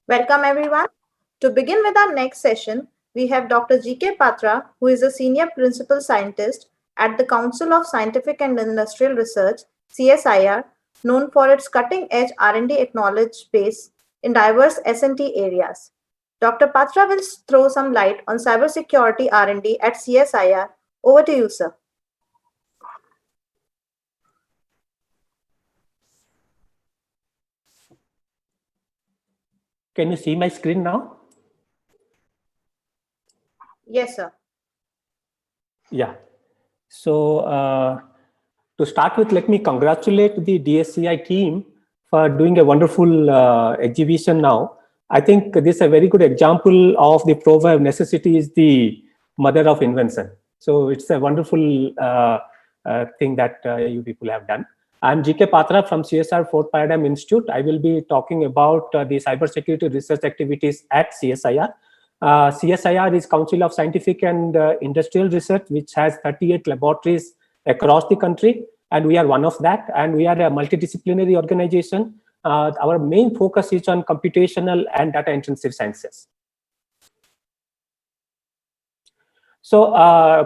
Welcome everyone. To begin with our next session, we have Dr. G.K. Patra, who is a senior principal scientist at the Council of Scientific and Industrial Research (CSIR), known for its cutting-edge R&D knowledge base in diverse S&T areas. Dr. Patra will throw some light on cybersecurity R&D at CSIR. Over to you, sir. Can you see my screen now? Yes, sir. Yeah. So to start with, let me congratulate the DSCI team for doing a wonderful exhibition now. I think this is a very good example of the proverb, necessity is the mother of invention. So it's a wonderful thing that you people have done. I'm G.K. Patra from CSR Fourth Paradigm Institute. I will be talking about the cybersecurity research activities at CSIR. CSIR is Council of Scientific and Industrial Research, which has 38 laboratories across the country, and we are one of that. And we are a multidisciplinary organization. Our main focus is on computational and data-intensive sciences. So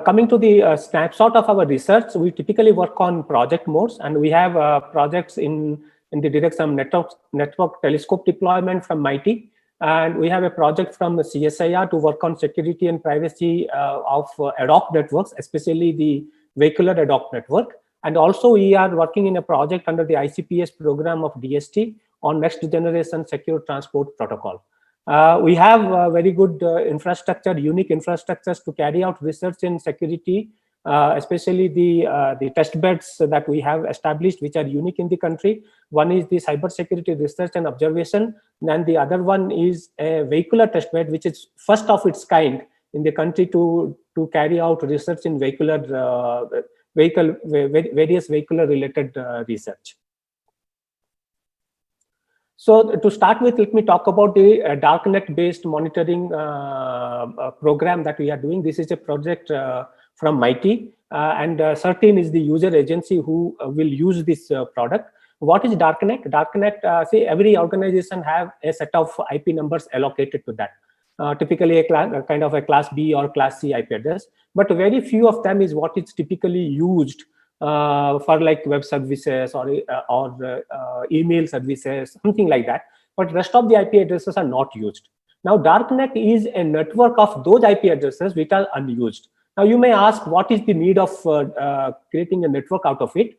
coming to the snapshot of our research, we typically work on project modes, and we have projects in the direction of network telescope deployment from MIT. And we have a project from the CSIR to work on security and privacy of ad hoc networks, especially the vehicular ad hoc network. And also we are working in a project under the ICPS program of DST on next generation secure transport protocol. We have very good infrastructure, unique infrastructures to carry out research in security, especially the test beds that we have established, which are unique in the country. One is the cybersecurity research and observation, and the other one is a vehicular test bed, which is first of its kind in the country to carry out research in various vehicular related research. So to start with, let me talk about the darknet-based monitoring program that we are doing. This is a project from MIT, and CERT-In is the user agency who will use this product. What is darknet? Darknet, say every organization have a set of IP numbers allocated to that. Typically a kind of a class B or class C IP address, but very few of them is what is typically used for like web services or email services, something like that. But rest of the IP addresses are not used. Now, darknet is a network of those IP addresses which are unused. Now, you may ask, what is the need of creating a network out of it?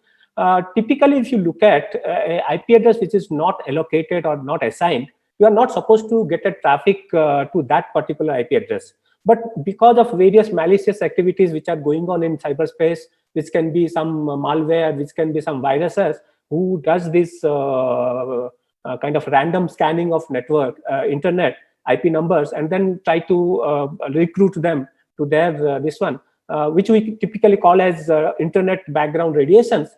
Typically, if you look at an IP address which is not allocated or not assigned, you are not supposed to get a traffic to that particular IP address. But because of various malicious activities which are going on in cyberspace, which can be some malware, which can be some viruses, who does this kind of random scanning of network, internet, IP numbers, and then try to recruit them to their this one, which we typically call as internet background radiations.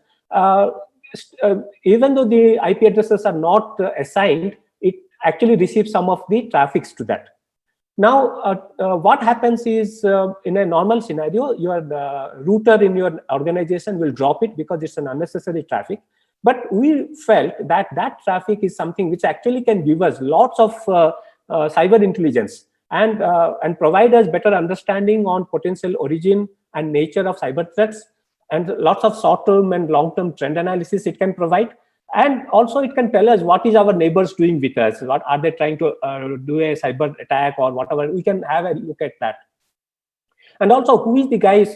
Even though the IP addresses are not assigned, it actually receives some of the traffics to that. Now, what happens is in a normal scenario, your router in your organization will drop it because it's an unnecessary traffic. But we felt that that traffic is something which actually can give us lots of cyber intelligence and provide us better understanding on potential origin and nature of cyber threats, and lots of short-term and long-term trend analysis it can provide. And also it can tell us what is our neighbors doing with us, what are they trying to do a cyber attack or whatever. We can have a look at that. And also who are the guys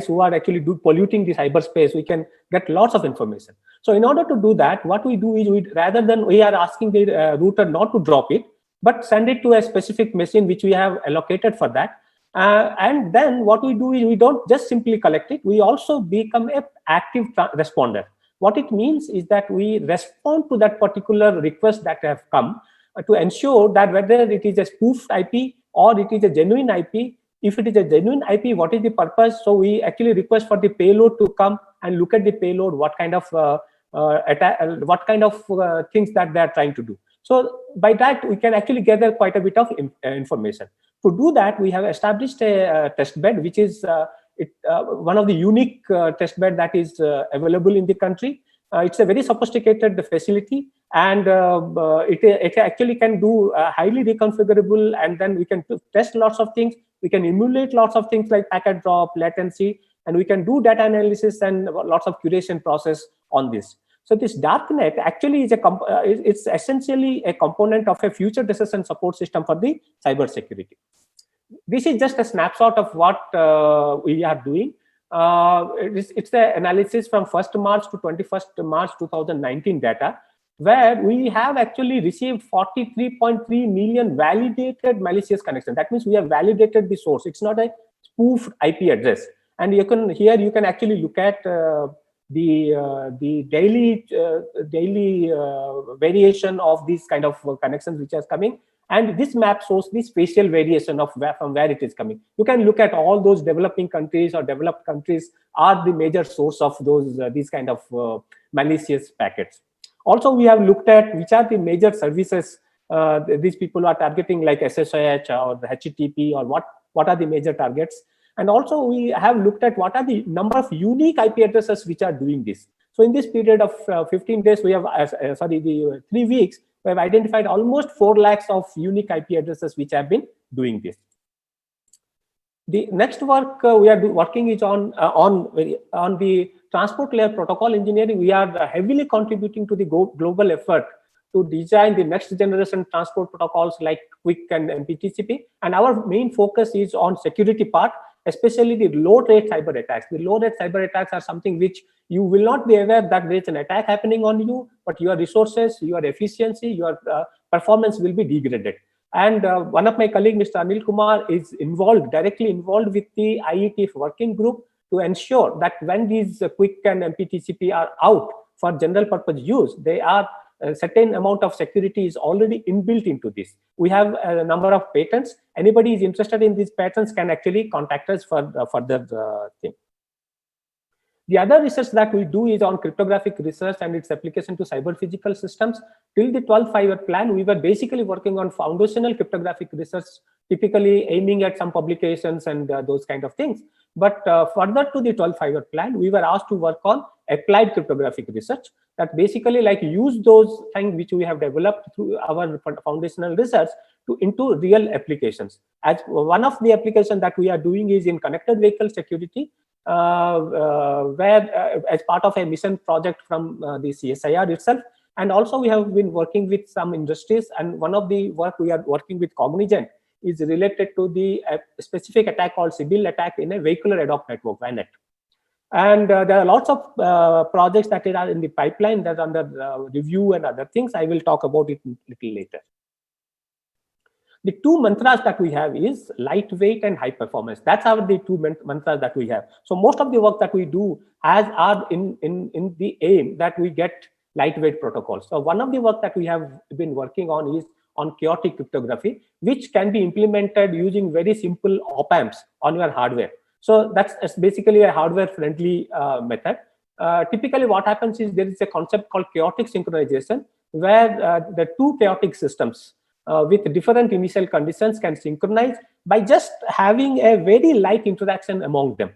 who are actually polluting the cyberspace. We can get lots of information. So in order to do that, what we do is rather than we are asking the router not to drop it, but send it to a specific machine which we have allocated for that. And then what we do is we don't just simply collect it, we also become an active responder. What it means is that we respond to that particular request that have come to ensure that whether it is a spoofed IP or it is a genuine IP. If it is a genuine IP, what is the purpose? So we actually request for the payload to come and look at the payload, what kind of things that they are trying to do. So by that, we can actually gather quite a bit of information. To do that, we have established a test bed, which is one of the unique test bed that is available in the country. It's a very sophisticated facility, And it actually can do highly reconfigurable, and then we can test lots of things. We can emulate lots of things like packet drop, latency, and we can do data analysis and lots of curation process on this. So this darknet actually is it's essentially a component of a future decision support system for the cyber security. This is just a snapshot of what we are doing. It's the analysis from 1st March to 21st March 2019 data, where we have actually received 43.3 million validated malicious connections. That means we have validated the source. It's not a spoofed IP address. And you can actually look at the daily variation of these kind of connections which are coming. And this map shows the spatial variation of from where it is coming. You can look at all those developing countries or developed countries are the major source of those these kind of malicious packets. Also, we have looked at which are the major services these people are targeting, like SSH or the HTTP, or what are the major targets. And also we have looked at what are the number of unique IP addresses which are doing this. So in this period of 15 days, we have, the 3 weeks, we have identified almost 4 lakhs of unique IP addresses which have been doing this. The next work we are working is on the transport layer protocol engineering. We are heavily contributing to the global effort to design the next generation transport protocols like QUIC and MPTCP. And our main focus is on security part, especially the low rate cyber attacks. The low rate cyber attacks are something which you will not be aware that there is an attack happening on you, but your resources, your efficiency, your performance will be degraded. And one of my colleagues, Mr. Anil Kumar, is directly involved with the IETF working group to ensure that when these QUIC and MPTCP are out for general purpose use, they are a certain amount of security is already inbuilt into this. We have a number of patents. Anybody is interested in these patents can actually contact us for further thing. The other research that we do is on cryptographic research and its application to cyber physical systems. Till the 12th five-year plan, we were basically working on foundational cryptographic research, typically aiming at some publications and those kind of things. But further to the 12th five-year plan, we were asked to work on applied cryptographic research, that basically like use those things which we have developed through our foundational research into real applications. As one of the applications that we are doing is in connected vehicle security, where as part of a mission project from the CSIR itself. And also we have been working with some industries, and one of the work we are working with Cognizant is related to the specific attack called Sybil attack in a vehicular ad hoc network, VANET. And there are lots of projects that are in the pipeline that are under review and other things. I will talk about it a little later. The 2 mantras that we have is lightweight and high performance. That's the 2 mantras that we have. So most of the work that we do are in the aim that we get lightweight protocols. So one of the work that we have been working on is on chaotic cryptography, which can be implemented using very simple op-amps on your hardware. So that's basically a hardware-friendly method. Typically, what happens is there is a concept called chaotic synchronization, where the 2 chaotic systems with different initial conditions can synchronize by just having a very light interaction among them.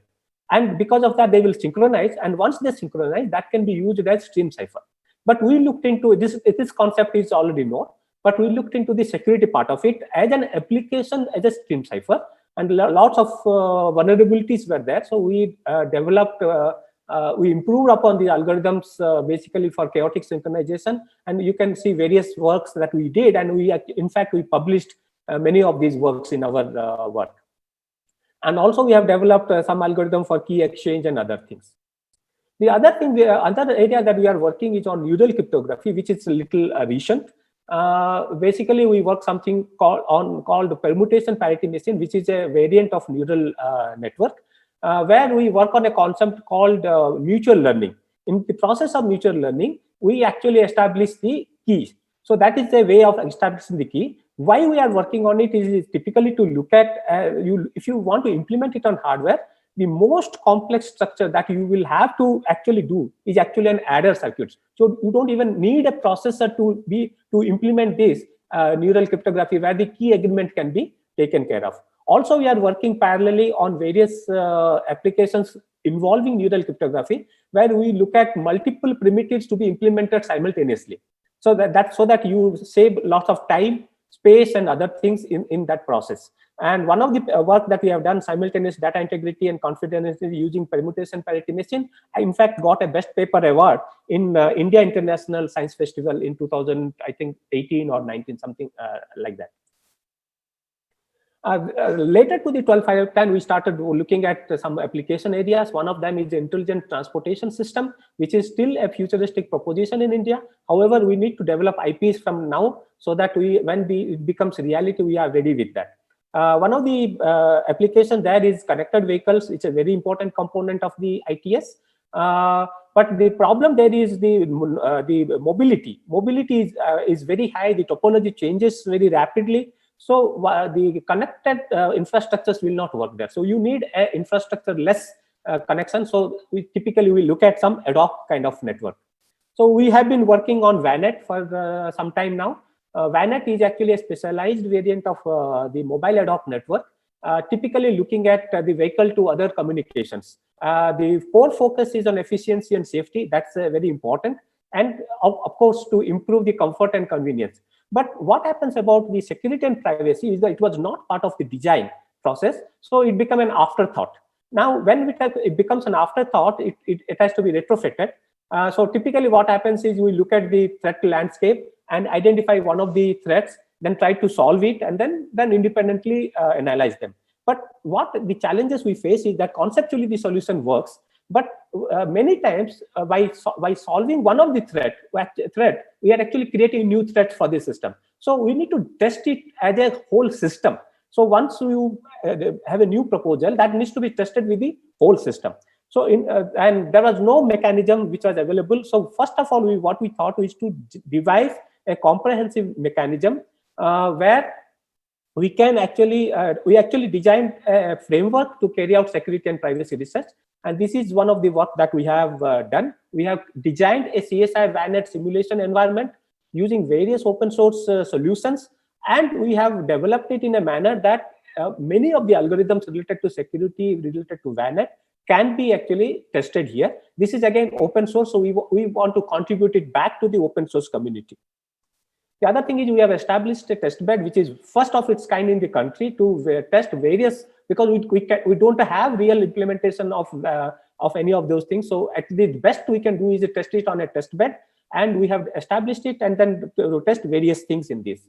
And because of that, they will synchronize. And once they synchronize, that can be used as stream cipher. But we looked into this concept is already known, but we looked into the security part of it as an application as a stream cipher. And lots of vulnerabilities were there. So we developed, we improved upon the algorithms basically for chaotic synchronization. And you can see various works that we did. And in fact, we published many of these works in our work. And also we have developed some algorithm for key exchange and other things. The other area that we are working is on neural cryptography, which is a little recent. Basically, we work something called permutation parity machine, which is a variant of neural network, where we work on a concept called mutual learning. In the process of mutual learning, we actually establish the keys. So that is a way of establishing the key. Why we are working on it is typically to look at, if you want to implement it on hardware, the most complex structure that you will have to actually do is actually an adder circuit. So you don't even need a processor to implement this neural cryptography, where the key agreement can be taken care of. Also, we are working parallelly on various applications involving neural cryptography, where we look at multiple primitives to be implemented simultaneously. So that's so that you save lots of time, space, and other things in that process. And one of the work that we have done, simultaneous data integrity and confidentiality using permutation parity machine, I in fact got a best paper award in India International Science Festival in 2000, I think 18 or 19, something like that. Later to the 12-5-10, we started looking at some application areas. One of them is the intelligent transportation system, which is still a futuristic proposition in India. However, we need to develop IPs from now so that when it becomes reality, we are ready with that. One of the applications there is connected vehicles. It's a very important component of the ITS. But the problem there is the mobility. Mobility is very high. The topology changes very rapidly. So the connected infrastructures will not work there. So you need an infrastructure less connection. So we typically will look at some ad hoc kind of network. So we have been working on VANET for some time now. VANET is actually a specialized variant of the mobile ad hoc network, typically looking at the vehicle to other communications. The core focus is on efficiency and safety. That's very important. And of course, to improve the comfort and convenience. But what happens about the security and privacy is that it was not part of the design process. So it became an afterthought. Now, when it becomes an afterthought, it has to be retrofitted. So typically what happens is we look at the threat landscape and identify one of the threats, then try to solve it, and then independently analyze them. But what the challenges we face is that conceptually the solution works, but many times by solving one of the threat, we are actually creating new threats for the system. So we need to test it as a whole system. So once you have a new proposal, that needs to be tested with the whole system. So and there was no mechanism which was available. So first of all, what we thought is to devise a comprehensive mechanism where we can actually designed a framework to carry out security and privacy research. And this is one of the work that we have done. We have designed a CSI VANET simulation environment using various open source solutions. And we have developed it in a manner that many of the algorithms related to security, related to VANET, can be actually tested here. This is again open source, so we want to contribute it back to the open source community. The other thing is we have established a test bed, which is first of its kind in the country to test various, because we don't have real implementation of any of those things. So at the best we can do is to test it on a test bed, and we have established it and then to test various things in this.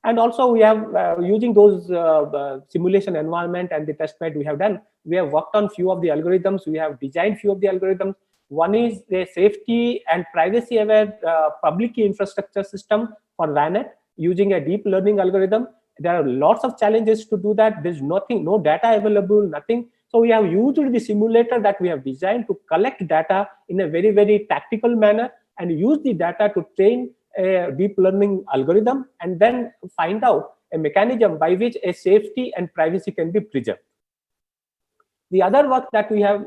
And also we have using those simulation environment and the test bed we have done, we have worked on few of the algorithms. We have designed few of the algorithms. One is the safety and privacy aware public key infrastructure system for VANET using a deep learning algorithm. There are lots of challenges to do that. There's nothing, no data available, nothing. So we have used the simulator that we have designed to collect data in a very, very tactical manner and use the data to train a deep learning algorithm and then find out a mechanism by which a safety and privacy can be preserved. The other work that we have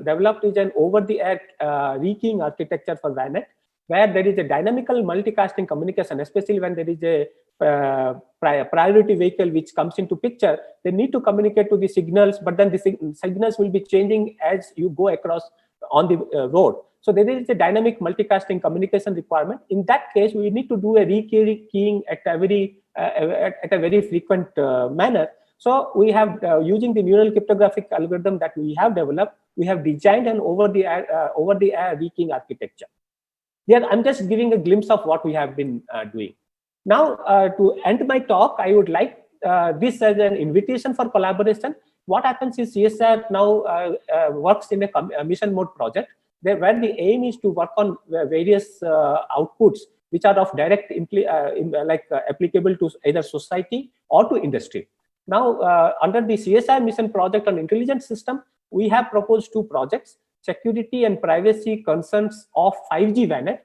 developed is an over-the-air rekeying architecture for VANET, where there is a dynamical multicasting communication, especially when there is a priority vehicle which comes into picture. They need to communicate to the signals, but then the signals will be changing as you go across on the road. So there is a dynamic multicasting communication requirement. In that case, we need to do a rekeying at a very frequent manner. So we have, using the neural cryptographic algorithm that we have developed, we have designed an over-the-air rekeying architecture. Here, I'm just giving a glimpse of what we have been doing. Now, to end my talk, I would like this as an invitation for collaboration. What happens is CSIR now works in a mission mode project, where the aim is to work on various outputs which are of direct applicable to either society or to industry. Now, under the CSI mission project on intelligence system, we have proposed 2 projects: security and privacy concerns of 5G VANET.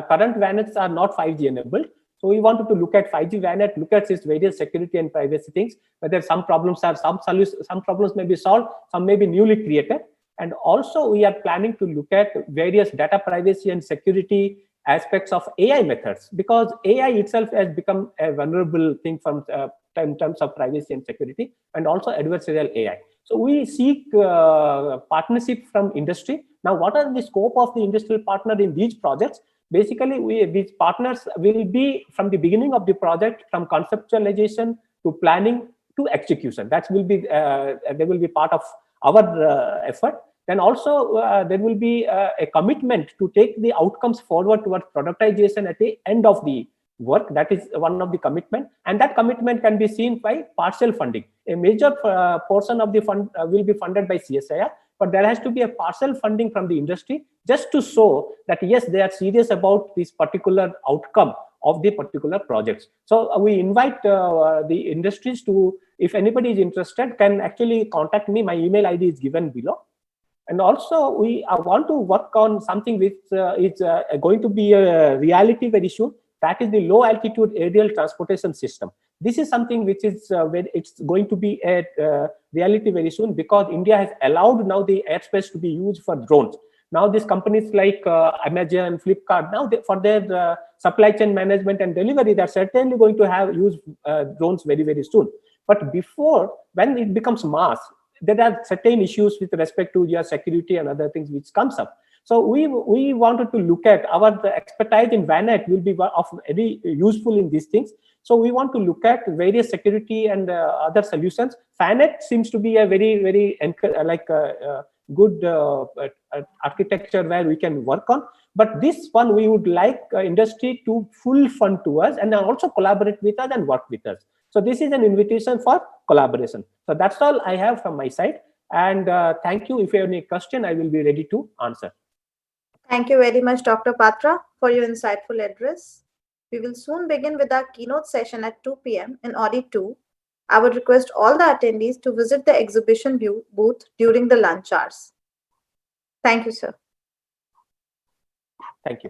Current VANETs are not 5G enabled. So we wanted to look at 5G VANET, look at its various security and privacy things, whether some problems may be solved, some may be newly created. And also we are planning to look at various data privacy and security aspects of AI methods, because AI itself has become a vulnerable thing from in terms of privacy and security, and also adversarial AI. So we seek partnership from industry. Now, what are the scope of the industrial partner in these projects? Basically, these partners will be from the beginning of the project, from conceptualization to planning to execution. That will be they will be part of our effort. Then also there will be a commitment to take the outcomes forward towards productization at the end of the work. That is one of the commitment, and that commitment can be seen by partial funding. A major portion of the fund will be funded by CSIR, but there has to be a partial funding from the industry just to show that yes, they are serious about this particular outcome of the particular projects. So we invite the industries to, if anybody is interested, can actually contact me. My email ID is given below. And also we want to work on something which is going to be a reality very soon. That is the low altitude aerial transportation system. This is something which is it's going to be a reality very soon, because India has allowed now the airspace to be used for drones. Now these companies like Amazon, Flipkart, now for their supply chain management and delivery, they're certainly going to use drones very, very soon. But before, when it becomes mass, there are certain issues with respect to your security and other things which comes up. So we wanted to look at our expertise in VANET will be of very useful in these things. So we want to look at various security and other solutions. VANET seems to be a very, very good architecture where we can work on. But this one, we would like industry to full fund to us and then also collaborate with us and work with us. So this is an invitation for collaboration. So that's all I have from my side. And thank you. If you have any question, I will be ready to answer. Thank you very much, Dr. Patra, for your insightful address. We will soon begin with our keynote session at 2 p.m. in Audi 2. I would request all the attendees to visit the exhibition booth during the lunch hours. Thank you, sir. Thank you.